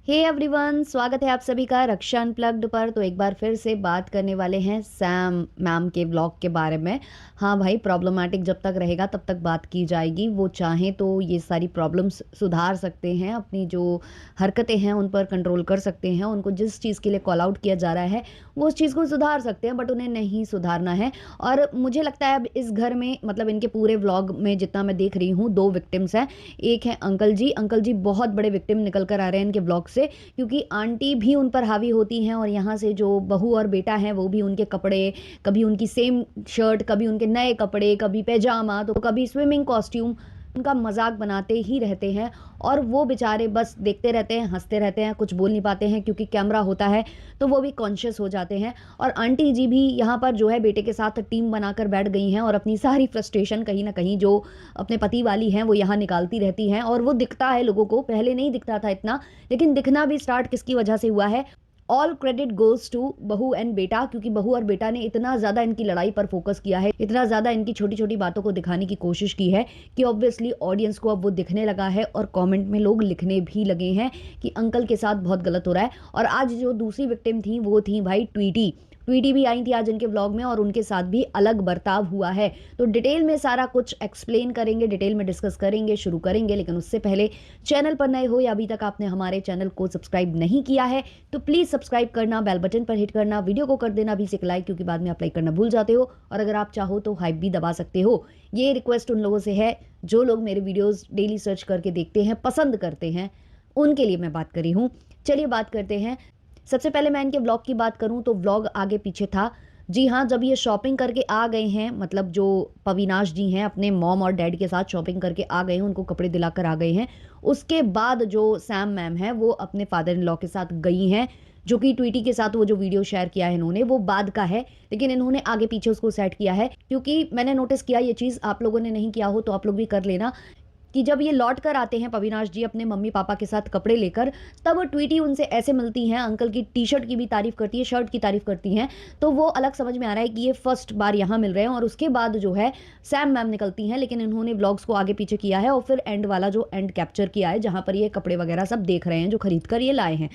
Hey everyone, स्वागत है आप सभी का रक्षा अनप्लग्ड पर। तो एक बार फिर से बात करने वाले हैं सैम मैम के व्लॉग के बारे में। हाँ भाई, प्रॉब्लमेटिक जब तक रहेगा तब तक बात की जाएगी। वो चाहें तो ये सारी प्रॉब्लम्स सुधार सकते हैं, अपनी जो हरकतें हैं उन पर कंट्रोल कर सकते हैं। उनको जिस चीज़ के लिए कॉल आउट किया जा रहा है वो उस चीज़ को सुधार सकते हैं, बट उन्हें नहीं सुधारना है। और मुझे लगता है अब इस घर में, मतलब इनके पूरे व्लॉग में जितना मैं देख रही हूँ, दो विक्टिम्स हैं। एक है अंकल जी। अंकल जी बहुत बड़े विक्टिम निकल कर आ रहे हैं इनके व्लॉग से, क्योंकि आंटी भी उन पर हावी होती हैं और यहाँ से जो बहू और बेटा है वो भी उनके कपड़े, कभी उनकी सेम शर्ट, कभी उनके नए कपड़े, कभी पैजामा, तो कभी स्विमिंग कॉस्ट्यूम, उनका मजाक बनाते ही रहते हैं। और वो बेचारे बस देखते रहते हैं, हंसते रहते हैं, कुछ बोल नहीं पाते हैं क्योंकि कैमरा होता है तो वो भी कॉन्शियस हो जाते हैं। और आंटी जी भी यहाँ पर जो है बेटे के साथ टीम बनाकर बैठ गई हैं और अपनी सारी फ्रस्ट्रेशन कहीं ना कहीं जो अपने पति वाली हैं वो यहाँ निकालती रहती हैं। और वो दिखता है लोगों को, पहले नहीं दिखता था इतना, लेकिन दिखना भी स्टार्ट किसकी वजह से हुआ है? ऑल क्रेडिट गोज टू बहू एंड बेटा, क्योंकि बहू और बेटा ने इतना ज़्यादा इनकी लड़ाई पर फोकस किया है, इतना ज़्यादा इनकी छोटी छोटी बातों को दिखाने की कोशिश की है कि ऑब्वियसली ऑडियंस को अब वो दिखने लगा है और कमेंट में लोग लिखने भी लगे हैं कि अंकल के साथ बहुत गलत हो रहा है। और आज जो दूसरी विक्टिम थी वो थी भाई ट्वीटी। ट्वीटी भी आई थी आज इनके व्लॉग में और उनके साथ भी अलग बर्ताव हुआ है। तो डिटेल में सारा कुछ एक्सप्लेन करेंगे, डिटेल में डिस्कस करेंगे, शुरू करेंगे। लेकिन उससे पहले चैनल पर नए हो या अभी तक आपने हमारे चैनल को सब्सक्राइब नहीं किया है तो प्लीज़ सब्सक्राइब करना, बेल बटन पर हिट करना, वीडियो को कर देना भी एक लाइक, क्योंकि बाद में आप लाइक करना भूल जाते हो। और अगर आप चाहो तो हाइप भी दबा सकते हो। ये रिक्वेस्ट उन लोगों से है जो लोग मेरे वीडियोज़ डेली सर्च करके देखते हैं, पसंद करते हैं, उनके लिए मैं बात करी हूँ। चलिए बात करते हैं। सबसे पहले मैं इनके व्लॉग की बात करूं तो व्लॉग आगे पीछे था। जी हाँ, जब ये शॉपिंग करके आ गए हैं, मतलब जो पविनाश जी हैं अपने मॉम और डैड के साथ शॉपिंग करके आ गए हैं, उनको कपड़े दिलाकर आ गए हैं, उसके बाद जो सैम मैम है वो अपने फादर इन लॉ के साथ गई हैं। जो कि ट्वीटी के साथ वो जो वीडियो शेयर किया है इन्होंने, वो बाद का है, लेकिन इन्होंने आगे पीछे उसको सेट किया है। क्योंकि मैंने नोटिस किया, ये चीज़ आप लोगों ने नहीं किया हो तो आप लोग भी कर लेना, कि जब ये लौट कर आते हैं पविनाश जी अपने मम्मी पापा के साथ कपड़े लेकर, तब ट्वीटी उनसे ऐसे मिलती हैं, अंकल की टी शर्ट की भी तारीफ करती है, शर्ट की तारीफ करती हैं। तो वो अलग समझ में आ रहा है कि ये फर्स्ट बार यहाँ मिल रहे हैं। और उसके बाद जो है सैम मैम निकलती हैं, लेकिन इन्होंने व्लॉग्स को आगे पीछे किया है और फिर एंड वाला जो एंड कैप्चर किया है जहाँ पर ये कपड़े वगैरह सब देख रहे हैं जो खरीद कर ये लाए हैं।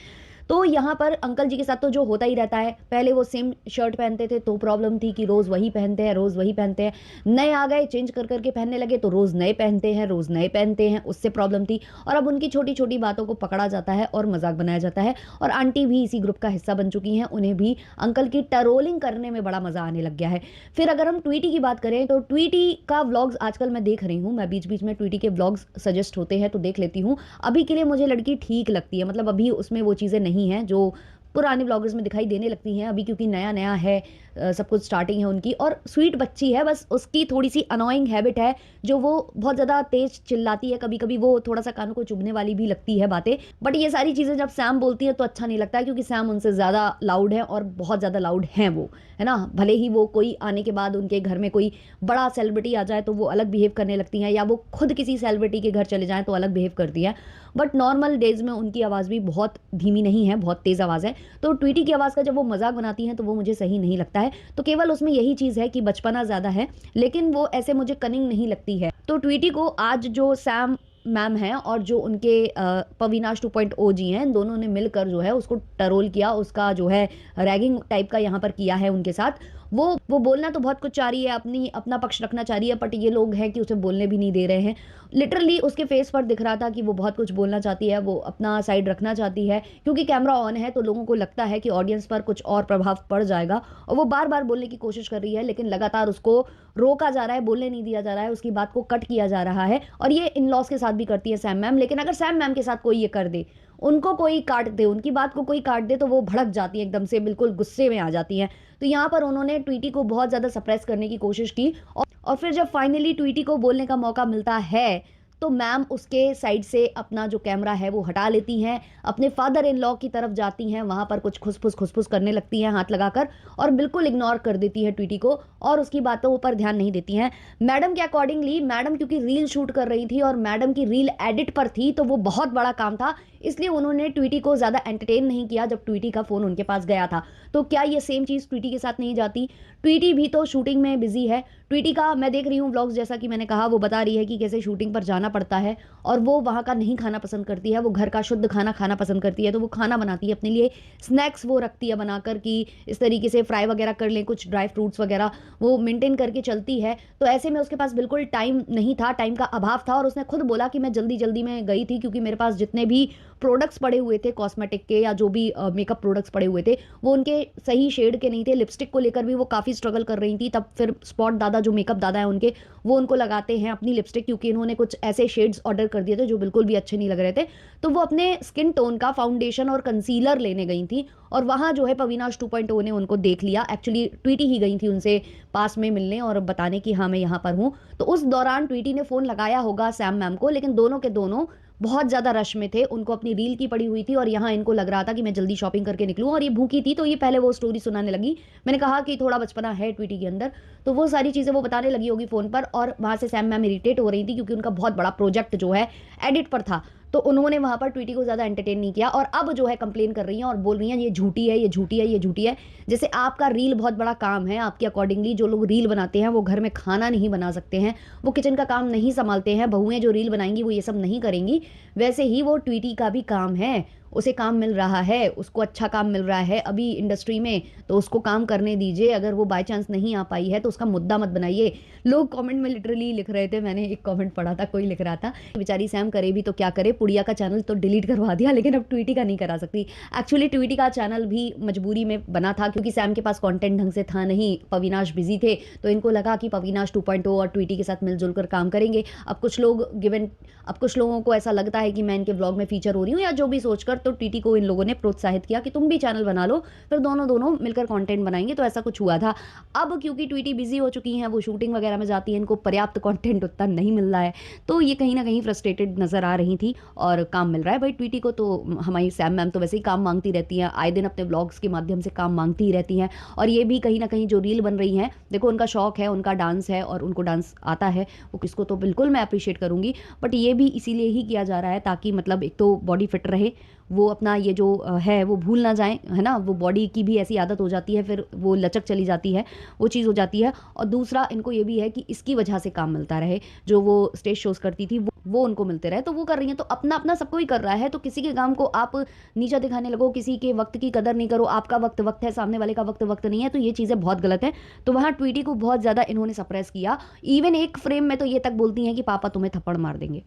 तो यहाँ पर अंकल जी के साथ तो जो होता ही रहता है, पहले वो सेम शर्ट पहनते थे तो प्रॉब्लम थी कि रोज़ वही पहनते हैं, रोज़ वही पहनते हैं। नए आ गए, चेंज कर करके पहनने लगे तो रोज़ नए पहनते हैं, रोज़ नए पहनते हैं, उससे प्रॉब्लम थी। और अब उनकी छोटी छोटी बातों को पकड़ा जाता है और मजाक बनाया जाता है। और आंटी भी इसी ग्रुप का हिस्सा बन चुकी हैं, उन्हें भी अंकल की टरोलिंग करने में बड़ा मजा आने लग गया है। फिर अगर हम ट्वीटी की बात करें तो ट्वीटी का व्लॉग्स आजकल मैं देख रही हूँ, मैं बीच बीच में ट्वीटी के व्लॉग्स सजेस्ट होते हैं तो देख लेती हूँ। अभी के लिए मुझे लड़की ठीक लगती है, मतलब अभी उसमें वो चीज़ें नहीं हैं जो पुराने ब्लॉगर्स में दिखाई देने लगती हैं अभी, क्योंकि नया नया है, सब कुछ स्टार्टिंग है उनकी। और स्वीट बच्ची है, बस उसकी थोड़ी सी अनोइंग हैबिट है जो वो बहुत ज़्यादा तेज चिल्लाती है, कभी कभी वो थोड़ा सा कानों को चुभने वाली भी लगती है बातें। बट ये सारी चीज़ें जब सैम बोलती है तो अच्छा नहीं लगता है, क्योंकि सैम उनसे ज़्यादा लाउड है और बहुत ज़्यादा लाउड हैं वो, है ना। भले ही वो कोई आने के बाद उनके घर में कोई बड़ा सेलिब्रिटी आ जाए तो वो अलग बिहेव करने लगती हैं, या वो खुद किसी सेलिब्रिटी के घर चले जाएं तो अलग बिहेव करती है। बट नॉर्मल डेज में उनकी आवाज़ भी बहुत धीमी नहीं है, बहुत तेज़ आवाज़ है। तो ट्वीटी की आवाज़ का जब वो मजाक बनाती हैं तो वो मुझे सही नहीं लगता है। तो केवल उसमें यही चीज़ है कि बचपना ज़्यादा है, लेकिन वो ऐसे मुझे कनिंग नहीं लगती है। तो ट्वीटी को आज जो सैम मैम हैं और जो उनके पविनाश 2.0 जी हैं, इन दोनों ने मिलकर जो है उसको टरोल किया, उसका जो है रैगिंग टाइप का यहाँ पर किया है उनके साथ। वो बोलना तो बहुत कुछ चाह रही है, अपना पक्ष रखना चाह रही है, बट ये लोग हैं कि उसे बोलने भी नहीं दे रहे हैं। लिटरली उसके फेस पर दिख रहा था कि वो बहुत कुछ बोलना चाहती है, वो अपना साइड रखना चाहती है, क्योंकि कैमरा ऑन है तो लोगों को लगता है कि ऑडियंस पर कुछ और प्रभाव पड़ जाएगा। और वो बार बार बोलने की कोशिश कर रही है, लेकिन लगातार उसको रोका जा रहा है, बोलने नहीं दिया जा रहा है, उसकी बात को कट किया जा रहा है। और ये इन लॉज के साथ भी करती है सैम मैम, लेकिन अगर सैम मैम के साथ कोई ये कर दे, उनको कोई काट दे, उनकी बात को कोई काट दे, तो वो भड़क जाती है एकदम से, बिल्कुल गुस्से में आ जाती हैं। तो यहाँ पर उन्होंने ट्वीटी को बहुत ज़्यादा सप्रेस करने की कोशिश की। और फिर जब फाइनली ट्वीटी को बोलने का मौका मिलता है तो मैम उसके साइड से अपना जो कैमरा है वो हटा लेती हैं, अपने फादर इन लॉ की तरफ जाती हैं, वहाँ पर कुछ खुसफुस करने लगती हैं हाथ लगाकर, और बिल्कुल इग्नोर कर देती है ट्वीटी को और उसकी बातों पर ध्यान नहीं देती हैं। मैडम के अकॉर्डिंगली, मैडम क्योंकि रील शूट कर रही थी और मैडम की रील एडिट पर थी, तो वो बहुत बड़ा काम था, इसलिए उन्होंने ट्वीटी को ज़्यादा एंटरटेन नहीं किया जब ट्वीटी का फ़ोन उनके पास गया था। तो क्या ये सेम चीज़ ट्वीटी के साथ नहीं जाती? ट्वीटी भी तो शूटिंग में बिज़ी है। ट्वीटी का मैं देख रही हूँ व्लॉग्स, जैसा कि मैंने कहा, वो बता रही है कि कैसे शूटिंग पर जाना पड़ता है और वो वहाँ का नहीं खाना पसंद करती है, वो घर का शुद्ध खाना खाना पसंद करती है। तो वो खाना बनाती है अपने लिए, स्नैक्स वो रखती है बनाकर कि इस तरीके से फ्राई वगैरह कर लें, कुछ ड्राई फ्रूट्स वगैरह वो मेंटेन करके चलती है। तो ऐसे में उसके पास बिल्कुल टाइम नहीं था, टाइम का अभाव था और उसने खुद बोला कि मैं जल्दी-जल्दी में गई थी क्योंकि मेरे पास जितने भी प्रोडक्ट्स पड़े हुए थे कॉस्मेटिक के या जो भी मेकअप प्रोडक्ट्स पड़े हुए थे, वो उनके सही शेड के नहीं थे। लिपस्टिक को लेकर भी वो काफ़ी स्ट्रगल कर रही थी। तब फिर स्पॉट दादा, जो मेकअप दादा हैं उनके, वो उनको लगाते हैं अपनी लिपस्टिक, क्योंकि इन्होंने कुछ ऐसे शेड्स ऑर्डर कर दिए थे जो बिल्कुल भी अच्छे नहीं लग रहे थे। तो वो अपने स्किन टोन का फाउंडेशन और कंसीलर लेने गई थी और वहाँ जो है पविनाश 2.0 ने उनको देख लिया। एक्चुअली ट्वीटी ही गई थी उनसे पास में मिलने और बताने कि हाँ मैं यहाँ पर हूँ। तो उस दौरान ट्वीटी ने फ़ोन लगाया होगा सैम मैम को, लेकिन दोनों के दोनों बहुत ज़्यादा रश में थे। उनको अपनी रील की पड़ी हुई थी और यहाँ इनको लग रहा था कि मैं जल्दी शॉपिंग करके निकलूँ, और ये भूखी थी तो ये पहले वो स्टोरी सुनाने लगी। मैंने कहा कि थोड़ा बचपना है ट्वीटी के अंदर, तो वो सारी चीज़ें वो बताने लगी होगी फ़ोन पर। और वहाँ से सैम मैम इरिटेट हो रही थी क्योंकि उनका बहुत बड़ा प्रोजेक्ट जो है एडिट पर था। तो उन्होंने वहाँ पर ट्वीटी को ज़्यादा एंटरटेन नहीं किया और अब जो है कंप्लेन कर रही हैं और बोल रही हैं ये झूठी है, ये झूठी है, ये झूठी है। जैसे आपका रील बहुत बड़ा काम है, आपके अकॉर्डिंगली जो लोग रील बनाते हैं वो घर में खाना नहीं बना सकते हैं, वो किचन का काम नहीं संभालते हैं, बहुएँ जो रील बनाएंगी वो ये सब नहीं करेंगी। वैसे ही वो ट्वीटी का भी काम है, उसे काम मिल रहा है, उसको अच्छा काम मिल रहा है अभी इंडस्ट्री में, तो उसको काम करने दीजिए। अगर वो बाय चांस नहीं आ पाई है तो उसका मुद्दा मत बनाइए। लोग कमेंट में लिटरली लिख रहे थे, मैंने एक कमेंट पढ़ा था, कोई लिख रहा था बेचारी सैम करे भी तो क्या करे, पुड़िया का चैनल तो डिलीट करवा दिया लेकिन अब ट्वीटी का नहीं करा सकती। एक्चुअली ट्वीटी का चैनल भी मजबूरी में बना था क्योंकि सैम के पास कंटेंट ढंग से था नहीं, पविनाश बिजी थे, तो इनको लगा कि पविनाश 2.0 और ट्वीटी के साथ मिलजुल कर काम करेंगे। अब कुछ लोगों को ऐसा लगता है कि मैं इनके व्लॉग में फीचर हो रही हूँ या जो भी सोचकर, तो ट्वीटी को इन लोगों ने प्रोत्साहित किया कि तुम भी चैनल बना लो, फिर दोनों दोनों मिलकर कंटेंट बनाएंगे। तो ऐसा कुछ हुआ था। अब क्योंकि ट्वीटी बिजी हो चुकी हैं, वो शूटिंग वगैरह में जाती हैं, इनको पर्याप्त कंटेंट उतना नहीं मिल रहा है, तो ये कहीं ना कहीं फ्रस्ट्रेटेड नजर आ रही थी और काम मिल रहा है भाई ट्वीटी को। तो हमारी सैम मैम तो वैसे ही काम मांगती रहती हैं, आए दिन अपने व्लॉग्स के माध्यम से काम मांगती ही रहती हैं। और ये भी कहीं ना कहीं जो रील बन रही हैं, देखो उनका शौक है, उनका डांस है और उनको डांस आता है, वो किसको तो बिल्कुल मैं अप्रिशिएट करूंगी, बट ये भी इसीलिए ही किया जा रहा है ताकि मतलब एक तो बॉडी फिट रहे, वो अपना ये जो है वो भूल ना जाएं, है ना। वो बॉडी की भी ऐसी आदत हो जाती है, फिर वो लचक चली जाती है, वो चीज़ हो जाती है। और दूसरा इनको ये भी है कि इसकी वजह से काम मिलता रहे, जो वो स्टेज शोज करती थी वो उनको मिलते रहे, तो वो कर रही हैं। तो अपना अपना सबको ही कर रहा है, तो किसी के काम को आप नीचा दिखाने लगो, किसी के वक्त की कदर नहीं करो। आपका वक्त वक्त है, सामने वाले का वक्त वक्त नहीं है, तो ये चीज़ें बहुत गलत है। तो वहाँ ट्वीटी को बहुत ज़्यादा इन्होंने सप्रेस किया। इवन एक फ्रेम में तो ये तक बोलती हैं कि पापा तुम्हें थप्पड़ मार देंगे,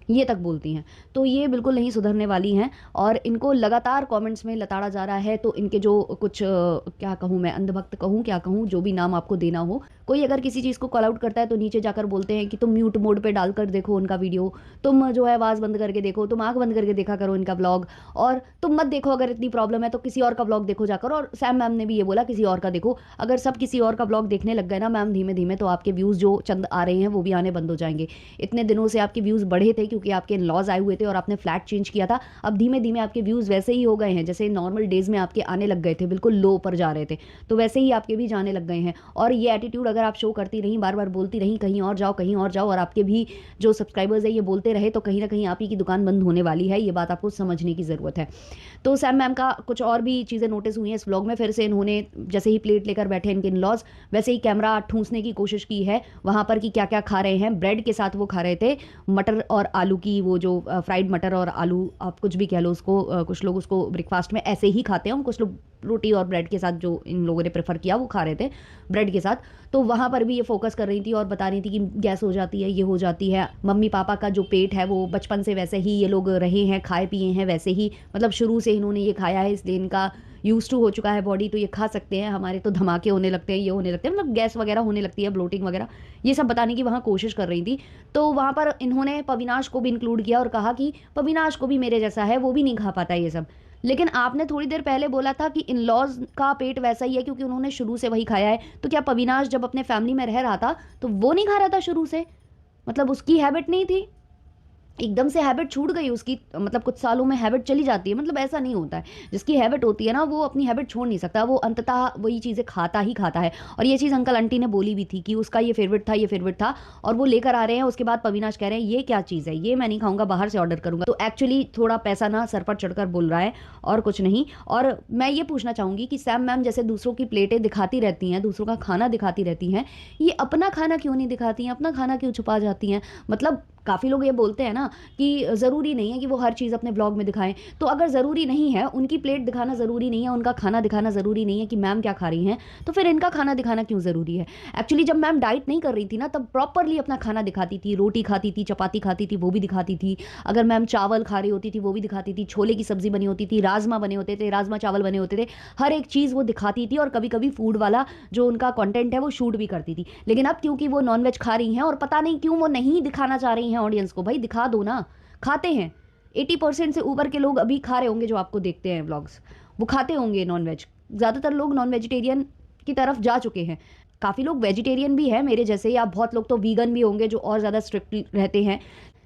ये तक बोलती हैं। तो ये बिल्कुल नहीं सुधरने वाली हैं और इनको लगातार कमेंट्स में लताड़ा जा रहा है। तो इनके जो कुछ क्या कहूँ मैं, अंधभक्त कहूँ, क्या कहूँ, जो भी नाम आपको देना हो, कोई अगर किसी चीज़ को कॉल आउट करता है तो नीचे जाकर बोलते हैं कि तुम म्यूट मोड पे डालकर देखो उनका वीडियो, तुम जो है आवाज़ बंद करके देखो, तुम आँख बंद करके देखा करो इनका व्लॉग, और तुम मत देखो अगर इतनी प्रॉब्लम है तो किसी और का व्लॉग देखो जाकर। और सैम मैम ने भी ये बोला किसी और का देखो। अगर सब किसी और का व्लॉग देखने लग गए ना मैम धीमे धीमे, तो आपके व्यूज़ जो चंद आ रहे हैं वो भी आने बंद हो जाएंगे। इतने दिनों से आपके व्यूज़ बढ़े थे क्योंकि आपके लॉज हुए थे और आपने फ्लैट चेंज किया था। अब धीमे धीमे आपके व्यूज वैसे ही हो गए हैं जैसे नॉर्मल डेज में आपके आने लग गए थे, बिल्कुल लो पर जा रहे थे, तो वैसे ही आपके भी जाने लग गए हैं। और ये एटीट्यूड अगर आप शो करती रही, बार बार बोलती रही कहीं और जाओ कहीं और जाओ, और आपके भी जो सब्सक्राइबर्स है ये बोलते रहे, तो कहीं ना कहीं आप ही की दुकान बंद होने वाली है। ये बात आपको समझने की ज़रूरत है। तो सैम मैम का कुछ और भी चीज़ें नोटिस हुई हैं इस व्लॉग में। फिर से इन्होंने जैसे ही प्लेट लेकर बैठे इनके इन-लॉज, वैसे ही कैमरा ठूंसने की कोशिश की है वहाँ पर कि क्या क्या खा रहे हैं। ब्रेड के साथ वो खा रहे थे मटर और आलू की, वो जो फ्राइड मटर और आलू, आप कुछ भी कह लो उसको, कुछ लोग उसको ब्रेकफास्ट में ऐसे ही खाते हैं, कुछ लोग रोटी और ब्रेड के साथ, जो इन लोगों ने प्रेफर किया वो खा रहे थे ब्रेड के साथ। तो वहाँ पर भी ये फोकस कर रही थी और बता रही थी कि गैस हो जाती है, ये हो जाती है। मम्मी पापा का जो पेट है वो बचपन से वैसे ही ये लोग रहे हैं, खाए पिए हैं वैसे ही, मतलब शुरू से इन्होंने ये खाया है, इसलिए इनका यूज टू हो चुका है बॉडी, तो ये खा सकते हैं। हमारे तो धमाके होने लगते हैं, ये होने लगते हैं, मतलब गैस वगैरह होने लगती है, ब्लोटिंग वगैरह, ये सब बताने की वहाँ कोशिश कर रही थी। तो वहाँ पर इन्होंने पविनाश को भी इंक्लूड किया और कहा कि पविनाश को भी मेरे जैसा है, वो भी नहीं खा पाता ये सब। लेकिन आपने थोड़ी देर पहले बोला था कि इन लॉज का पेट वैसा ही है क्योंकि उन्होंने शुरू से वही खाया है। तो क्या पविनाश जब अपने फैमिली में रह रहा था तो वो नहीं खा रहा था शुरू से? मतलब उसकी हैबिट नहीं थी? एकदम से हैबिट छूट गई उसकी, मतलब कुछ सालों में हैबिट चली जाती है, मतलब ऐसा नहीं होता है। जिसकी हैबिट होती है ना वो अपनी हैबिट छोड़ नहीं सकता, वो अंततः वही चीज़ें खाता ही खाता है। और ये चीज़ अंकल आंटी ने बोली भी थी कि उसका ये फेवरेट था, ये फेवरेट था, और वो लेकर आ रहे हैं। उसके बाद पविनाश कह रहे हैं ये क्या चीज़ है, ये मैं नहीं खाऊंगा, बाहर से ऑर्डर करूंगा। तो एक्चुअली थोड़ा पैसा ना सर पर चढ़कर बोल रहा है और कुछ नहीं। और मैं ये पूछना चाहूंगी कि सैम मैम जैसे दूसरों की प्लेटें दिखाती रहती हैं, दूसरों का खाना दिखाती रहती हैं, ये अपना खाना क्यों नहीं दिखाती हैं, अपना खाना क्यों छुपा जाती हैं? मतलब काफ़ी लोग ये बोलते हैं ना कि ज़रूरी नहीं है कि वो हर चीज़ अपने ब्लॉग में दिखाएं। तो अगर ज़रूरी नहीं है, उनकी प्लेट दिखाना ज़रूरी नहीं है, उनका खाना दिखाना ज़रूरी नहीं है कि मैम क्या खा रही हैं, तो फिर इनका खाना दिखाना क्यों ज़रूरी है? एक्चुअली जब मैम डाइट नहीं कर रही थी ना, तब प्रॉपरली अपना खाना दिखाती थी, रोटी खाती थी, चपाती खाती थी, वो भी दिखाती थी। अगर मैम चावल खा रही होती थी वो भी दिखाती थी, छोले की सब्ज़ी बनी होती थी, राजमा बने होते थे, राजमा चावल बने होते थे, हर एक चीज़ वो दिखाती थी। और कभी कभी फूड वाला जो उनका कंटेंट है वो शूट भी करती थी। लेकिन अब क्योंकि वो नॉनवेज खा रही हैं और पता नहीं क्यों वो नहीं दिखाना चाह रही हैं ऑडियंस को, भाई दिखा दो ना। खाते हैं, 80% से ऊपर के लोग अभी खा रहे होंगे जो आपको देखते हैं व्लॉग्स, वो खाते होंगे नॉनवेज। ज़्यादातर लोग नॉन वेजिटेरियन की तरफ जा चुके हैं। काफ़ी लोग वेजिटेरियन भी हैं मेरे जैसे, या बहुत लोग तो वीगन भी होंगे जो और ज़्यादा स्ट्रिक्ट रहते हैं।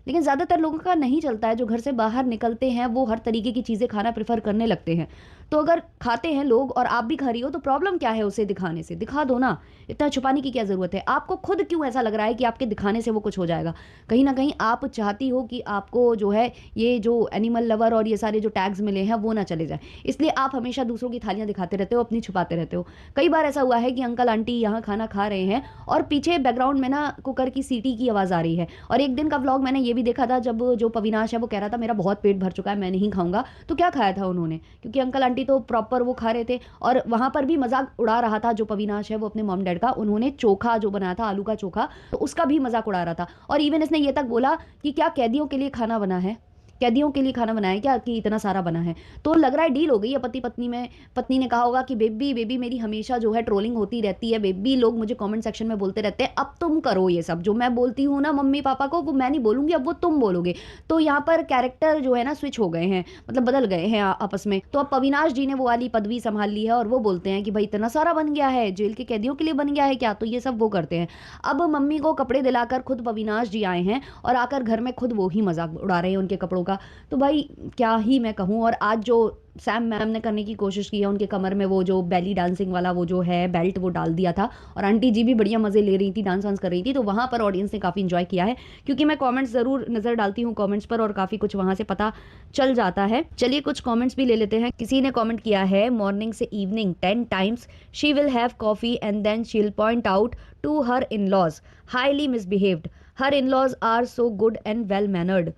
लेकिन ज़्यादातर लोगों का नहीं चलता है, जो घर से बाहर निकलते हैं वो हर तरीके की चीज़ें खाना प्रेफर करने लगते हैं। तो अगर खाते हैं लोग और आप भी खा रही हो तो प्रॉब्लम क्या है उसे दिखाने से? दिखा दो ना, इतना छुपाने की क्या ज़रूरत है? आपको खुद क्यों ऐसा लग रहा है कि आपके दिखाने से वो कुछ हो जाएगा? कहीं ना कहीं आप चाहती हो कि आपको जो है ये जो एनिमल लवर और ये सारे जो टैग्स मिले हैं वो ना चले जाए, इसलिए आप हमेशा दूसरों की थालियां दिखाते रहते हो, अपनी छुपाते रहते हो। कई बार ऐसा हुआ है कि अंकल आंटी यहाँ खाना खा रहे हैं और पीछे बैकग्राउंड में ना कुकर की सीटी की आवाज़ आ रही है। और एक दिन का व्लॉग मैंने ये भी देखा था जब जो पविनाश है वो कह रहा था मेरा बहुत पेट भर चुका है, मैं नहीं खाऊंगा। तो क्या खाया था उन्होंने? क्योंकि अंकल आंटी तो प्रॉपर वो खा रहे थे। और वहां पर भी मजाक उड़ा रहा था जो पविनाश है वो अपने मॉम डैड का, उन्होंने चोखा जो बनाया था आलू का चोखा, तो उसका भी मजाक उड़ा रहा था। और इवन इसने ये तक बोला कि क्या कैदियों के लिए खाना बना है, कैदियों के लिए खाना बनाया क्या कि इतना सारा बना है? तो लग रहा है डील हो गई है पति पत्नी में। पत्नी ने कहा होगा कि बेबी बेबी मेरी हमेशा जो है ट्रोलिंग होती रहती है, बेबी लोग मुझे कमेंट सेक्शन में बोलते रहते हैं, अब तुम करो ये सब जो मैं बोलती हूँ ना मम्मी पापा को, वो मैं नहीं बोलूंगी, अब वो तुम बोलोगे। तो यहाँ पर कैरेक्टर जो है ना स्विच हो गए हैं, मतलब बदल गए हैं आपस में। तो अब अविनाश जी ने वो वाली पदवी संभाल ली है और वो बोलते हैं कि भाई इतना सारा बन गया है, जेल के कैदियों के लिए बन गया है क्या? तो ये सब वो करते हैं। अब मम्मी को कपड़े दिलाकर खुद अविनाश जी आए हैं और आकर घर में खुद वो ही मजाक उड़ा रहे हैं उनके कपड़ों का। तो भाई क्या ही मैं कहूँ। और आज जो सैम मैम ने करने की कोशिश की है, उनके कमर में वो जो बेली डांसिंग वाला वो जो है बेल्ट वो डाल दिया था, और आंटी जी भी बढ़िया मजे ले रही थी, डांस वांस कर रही थी, तो वहां पर ऑडियंस ने काफी इंजॉय किया है। क्योंकि मैं कमेंट्स जरूर नजर डालती हूँ कमेंट्स पर और काफी कुछ वहां से पता चल जाता है। चलिए कुछ कमेंट्स भी ले लेते हैं। किसी ने कमेंट किया है मॉर्निंग से evening 10 times she will have coffee and then she will point out to her in laws highly misbehaved, her in laws are so good and well mannered.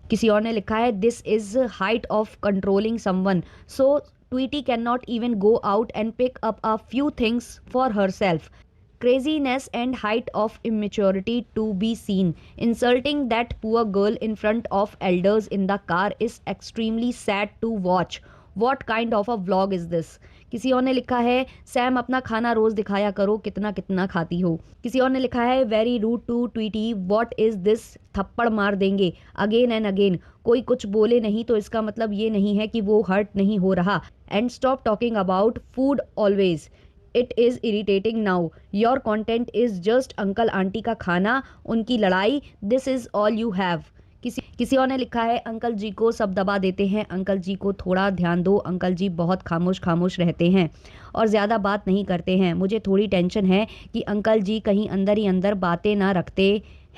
किसी और ने लिखा है this is height of controlling someone, so Tweety can not even go out and pick up a few things for her self, craziness and height of immaturity to be seen, insulting that poor girl in front of elders in the car is extremely sad to watch, what kind of a vlog is this। किसी और ने लिखा है Sam अपना खाना रोज दिखाया करो कितना कितना खाती हो। किसी और ने लिखा है very rude to Tweety, what is this, थप्पड़ मार देंगे अगेन एंड अगेन, कोई कुछ बोले नहीं तो इसका मतलब ये नहीं है कि वो हर्ट नहीं हो रहा, and stop talking about food always, it is irritating now, your content is just uncle aunty का खाना, उनकी लड़ाई, this is all you have. किसी और ने लिखा है अंकल जी को सब दबा देते हैं, अंकल जी को थोड़ा ध्यान दो, अंकल जी बहुत खामोश खामोश रहते हैं और ज़्यादा बात नहीं करते हैं, मुझे थोड़ी टेंशन है कि अंकल जी कहीं अंदर ही अंदर बातें ना रखते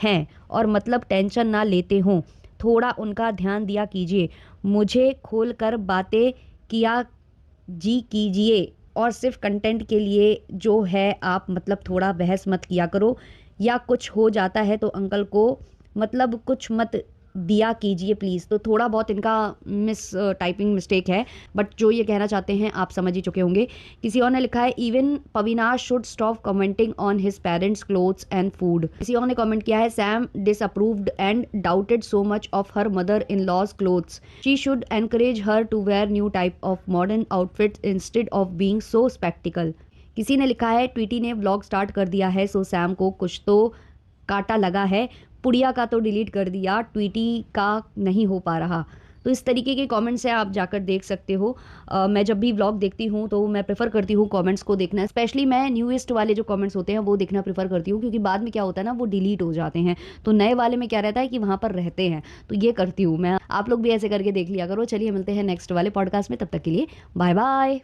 हैं और मतलब टेंशन ना लेते हों, थोड़ा उनका ध्यान दिया कीजिए, मुझे खोल कर बातें किया जी कीजिए, और सिर्फ कंटेंट के लिए जो है आप मतलब थोड़ा बहस मत किया करो, या कुछ हो जाता है तो अंकल को मतलब कुछ मत दिया कीजिए प्लीज़। तो थोड़ा बहुत इनका मिस टाइपिंग मिस्टेक है, बट जो ये कहना चाहते हैं आप समझ ही चुके होंगे। किसी और ने लिखा है इवन पविनाश should stop commenting on his parents clothes and food. किसी और ने कमेंट किया है Sam disapproved and doubted so much of her mother in law's clothes, she should encourage her to wear new type of modern outfits instead of being so sceptical. किसी ने लिखा है Tweety ने व्लॉग स्टार्ट कर दिया है सो Sam को कुछ तो काटा लगा है, पुड़िया का तो डिलीट कर दिया, ट्वीटी का नहीं हो पा रहा। तो इस तरीके के कमेंट्स हैं, आप जाकर देख सकते हो। मैं जब भी व्लॉग देखती हूँ तो मैं प्रेफ़र करती हूँ कमेंट्स को देखना, स्पेशली मैं न्यूएस्ट वाले जो कमेंट्स होते हैं वो देखना प्रेफ़र करती हूँ, क्योंकि बाद में क्या होता है ना, वो डिलीट हो जाते हैं। तो नए वाले में क्या रहता है कि वहाँ पर रहते हैं, तो ये करती हूँ मैं। आप लोग भी ऐसे करके देख लिया करो। चलिए मिलते हैं नेक्स्ट वाले पॉडकास्ट में, तब तक के लिए बाय बाय।